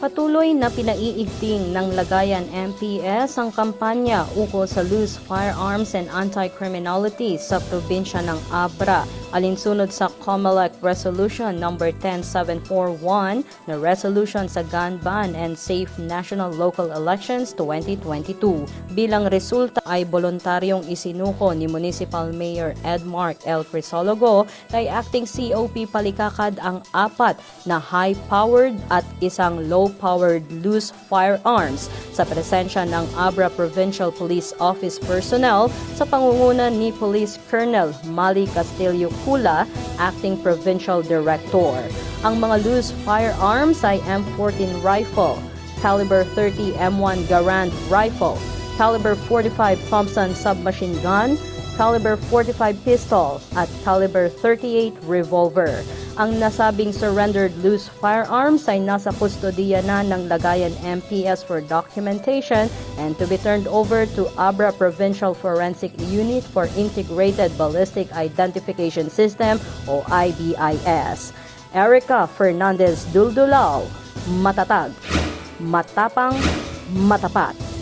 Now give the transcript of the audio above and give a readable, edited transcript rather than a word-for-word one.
Patuloy na pinaiigting ng Lagayan MPS ang kampanya ukol sa loose firearms and anti-criminality sa probinsya ng Abra, alinsunod sa COMELEC Resolution No. 10741 na resolution sa gun ban and safe national local elections 2022. Bilang resulta ay voluntaryong isinuko ni Municipal Mayor Edmarc L. Crisologo kay Acting COP Palikakad ang 4 na high-powered at isang low-powered loose firearms sa presensya ng Abra Provincial Police Office personnel sa pangunguna ni Police Colonel Mali Castillo Cula, Acting Provincial Director. Ang mga loose firearms ay M14 rifle, caliber 30 M1 Garand rifle, caliber 45 Thompson submachine gun, caliber 45 pistol at caliber 38 revolver. Ang nasabing surrendered loose firearms ay nasa kustodiya na ng Lagayan MPS for documentation and to be turned over to Abra Provincial Forensic Unit for Integrated Ballistic Identification System o IBIS. Erica Fernandez Duldulao, matatag, matapang, matapat.